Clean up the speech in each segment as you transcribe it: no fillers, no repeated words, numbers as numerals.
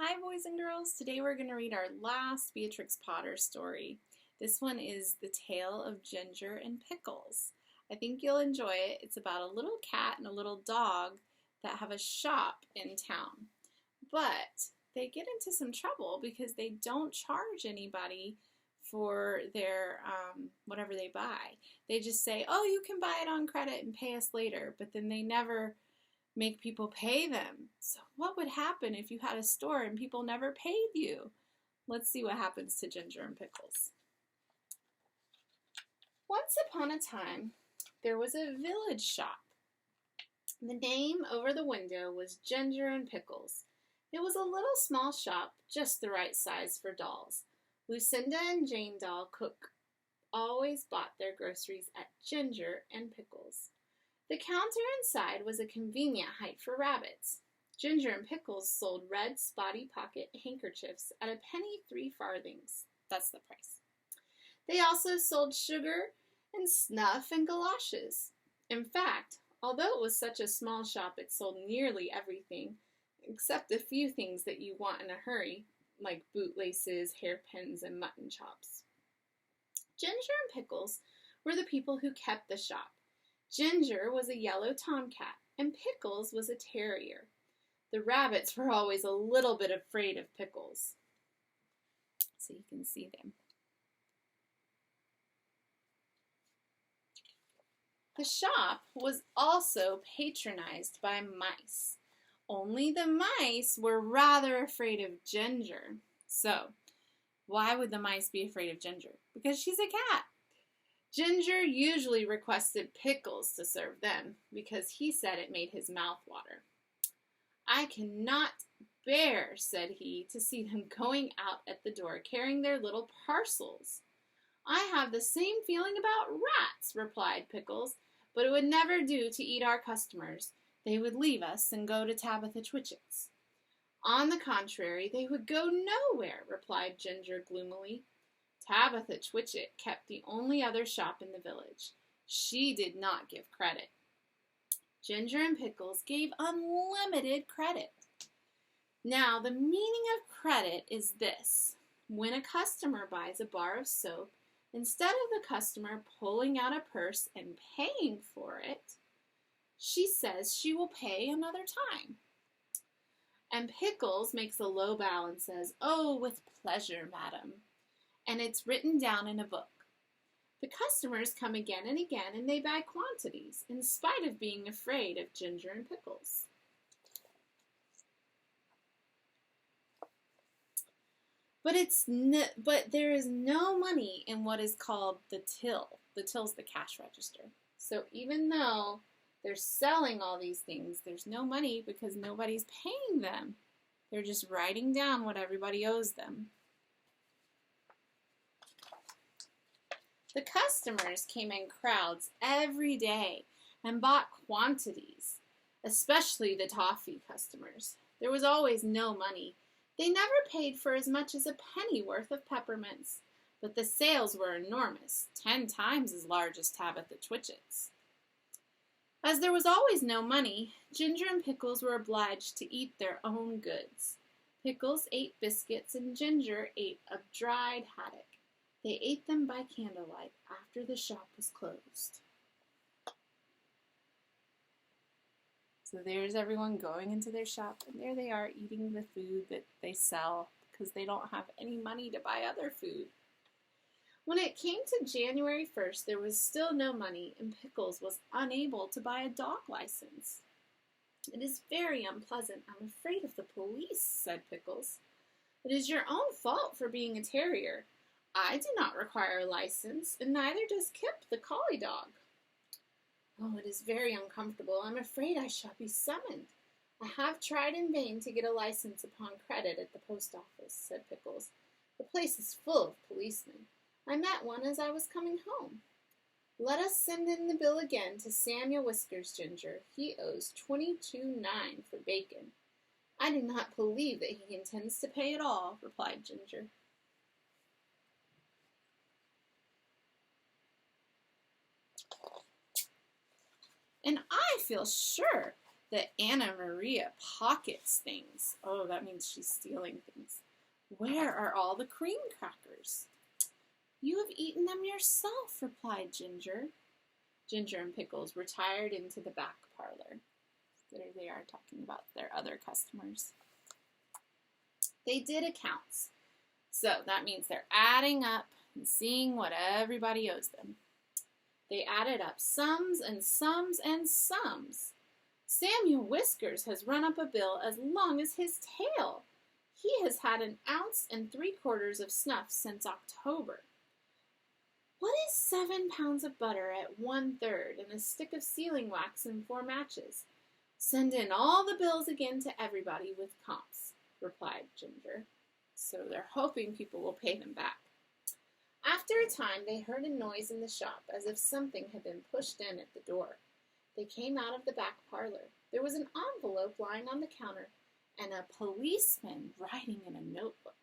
Hi, boys and girls. Today we're going to read our last Beatrix Potter story. This one is The Tale of Ginger and Pickles. I think you'll enjoy it. It's about a little cat and a little dog that have a shop in town. But they get into some trouble because they don't charge anybody for their whatever they buy. They just say, oh, you can buy it on credit and pay us later. But then they never make people pay them. So what would happen if you had a store and people never paid you? Let's see what happens to Ginger and Pickles. Once upon a time, there was a village shop. The name over the window was Ginger and Pickles. It was a little small shop, just the right size for dolls. Lucinda and Jane Doll Cook always bought their groceries at Ginger and Pickles. The counter inside was a convenient height for rabbits. Ginger and Pickles sold red spotty pocket handkerchiefs at a penny 3 farthings. That's the price. They also sold sugar and snuff and galoshes. In fact, although it was such a small shop, it sold nearly everything, except a few things that you want in a hurry, like bootlaces, hairpins, and mutton chops. Ginger and Pickles were the people who kept the shop. Ginger was a yellow tomcat, and Pickles was a terrier. The rabbits were always a little bit afraid of Pickles. So you can see them. The shop was also patronized by mice. Only the mice were rather afraid of Ginger. So, why would the mice be afraid of Ginger? Because she's a cat. Ginger usually requested Pickles to serve them because he said it made his mouth water. I cannot bear, said he, to see them going out at the door carrying their little parcels. I have the same feeling about rats, replied Pickles, but it would never do to eat our customers. They would leave us and go to Tabitha Twitchit's. On the contrary, they would go nowhere, replied Ginger gloomily. Tabitha Twitchit kept the only other shop in the village. She did not give credit. Ginger and Pickles gave unlimited credit. Now, the meaning of credit is this. When a customer buys a bar of soap, instead of the customer pulling out a purse and paying for it, she says she will pay another time. And Pickles makes a low bow and says, "Oh, with pleasure, madam." And it's written down in a book. The customers come again and again, and they buy quantities, in spite of being afraid of Ginger and Pickles. But there is no money in what is called the till. The till's the cash register. So even though they're selling all these things, there's no money because nobody's paying them. They're just writing down what everybody owes them. The customers came in crowds every day and bought quantities, especially the toffee customers. There was always no money. They never paid for as much as a penny worth of peppermints, but the sales were enormous, 10 times as large as Tabitha Twitchit's. As there was always no money, Ginger and Pickles were obliged to eat their own goods. Pickles ate biscuits and Ginger ate a dried haddock. They ate them by candlelight after the shop was closed. So there's everyone going into their shop, and there they are eating the food that they sell because they don't have any money to buy other food. When it came to January 1st, there was still no money, and Pickles was unable to buy a dog license. It is very unpleasant. I'm afraid of the police, said Pickles. It is your own fault for being a terrier. I do not require a license, and neither does Kip, the collie dog. Oh, it is very uncomfortable. I'm afraid I shall be summoned. I have tried in vain to get a license upon credit at the post office, said Pickles. The place is full of policemen. I met one as I was coming home. Let us send in the bill again to Samuel Whiskers, Ginger. He owes $22.9 for bacon. I do not believe that he intends to pay at all, replied Ginger. And I feel sure The Anna Maria pockets things. Oh, that means she's stealing things. Where are all the cream crackers? You have eaten them yourself, replied Ginger. Ginger and Pickles retired into the back parlor. There they are talking about their other customers. They did accounts. So that means they're adding up and seeing what everybody owes them. They added up sums and sums and sums. Samuel Whiskers has run up a bill as long as his tail. He has had 1 3/4 ounces of snuff since October. What is 7 pounds of butter at 1/3 and a stick of sealing wax and 4 matches? Send in all the bills again to everybody with comps, replied Ginger. So they're hoping people will pay them back. After a time, they heard a noise in the shop as if something had been pushed in at the door. They came out of the back parlor. There was an envelope lying on the counter and a policeman writing in a notebook.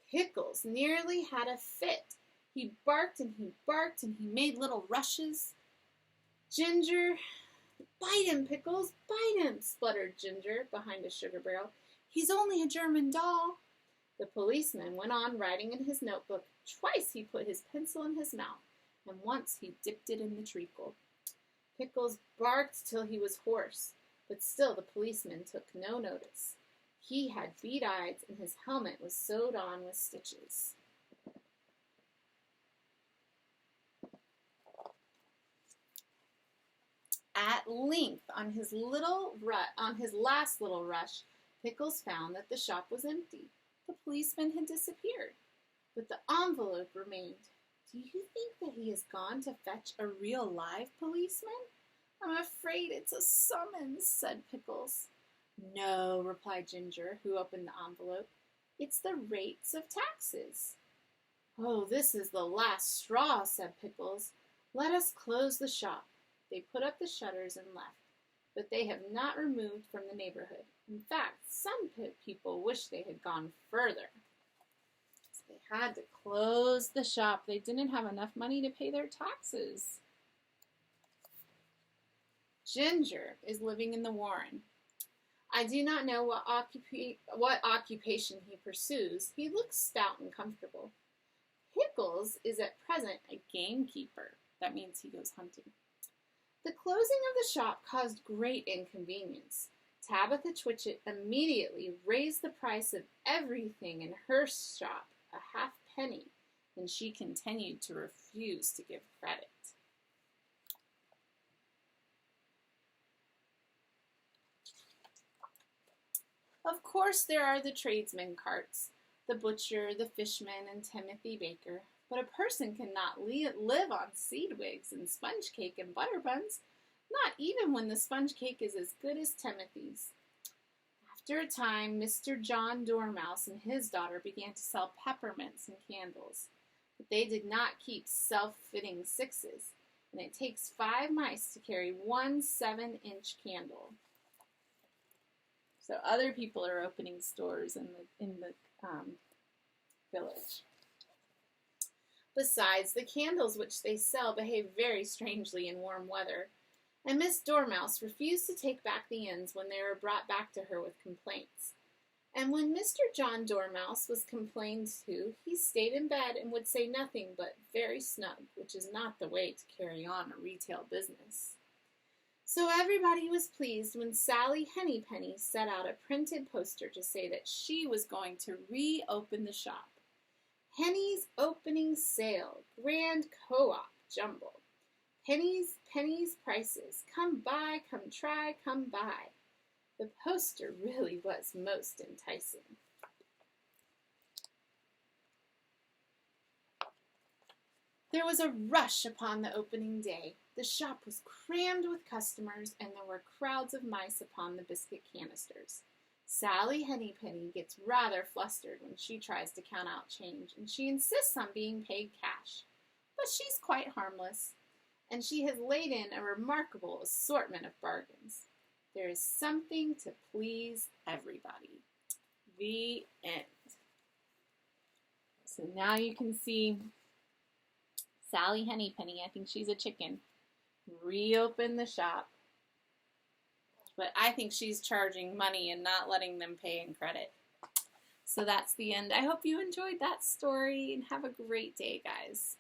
Pickles nearly had a fit. He barked and he barked and he made little rushes. Ginger, bite him, Pickles, bite him, spluttered Ginger behind a sugar barrel. He's only a German doll. The policeman went on writing in his notebook. Twice he put his pencil in his mouth, and once he dipped it in the treacle. Pickles barked till he was hoarse, but still the policeman took no notice. He had bead eyes, and his helmet was sewed on with stitches. At length, on his last little rush, Pickles found that the shop was empty. The policeman had disappeared, but the envelope remained. Do you think that he has gone to fetch a real live policeman? I'm afraid it's a summons, said Pickles. No, replied Ginger, who opened the envelope. It's the rates of taxes. Oh, this is the last straw, said Pickles. Let us close the shop. They put up the shutters and left, but they have not removed from the neighborhood. In fact, some people wish they had gone further. So they had to close the shop. They didn't have enough money to pay their taxes. Ginger is living in the Warren. I do not know what occupation he pursues. He looks stout and comfortable. Pickles is at present a gamekeeper. That means he goes hunting. The closing of the shop caused great inconvenience. Tabitha Twitchit immediately raised the price of everything in her shop a halfpenny, and she continued to refuse to give credit. Of course, there are the tradesmen carts, the butcher, the fishman, and Timothy Baker, but a person cannot live on seed wigs and sponge cake and butter buns, not even when the sponge cake is as good as Timothy's. After a time, Mr. John Dormouse and his daughter began to sell peppermints and candles, but they did not keep self-fitting sixes, and it takes 5 mice to carry 1 7-inch candle. So other people are opening stores in the village. Besides, the candles which they sell behave very strangely in warm weather, and Miss Dormouse refused to take back the ends when they were brought back to her with complaints. And when Mr. John Dormouse was complained to, he stayed in bed and would say nothing but very snug, which is not the way to carry on a retail business. So everybody was pleased when Sally Hennypenny set out a printed poster to say that she was going to reopen the shop. Henny's opening sale, grand co-op jumble. Pennies, prices. Come buy, come try, come buy. The poster really was most enticing. There was a rush upon the opening day. The shop was crammed with customers, and there were crowds of mice upon the biscuit canisters. Sally Hennypenny gets rather flustered when she tries to count out change, and she insists on being paid cash. But she's quite harmless, and she has laid in a remarkable assortment of bargains. There is something to please everybody. The end. So now you can see Sally Hennypenny, I think she's a chicken, reopen the shop. But I think she's charging money and not letting them pay in credit. So that's the end. I hope you enjoyed that story and have a great day, guys.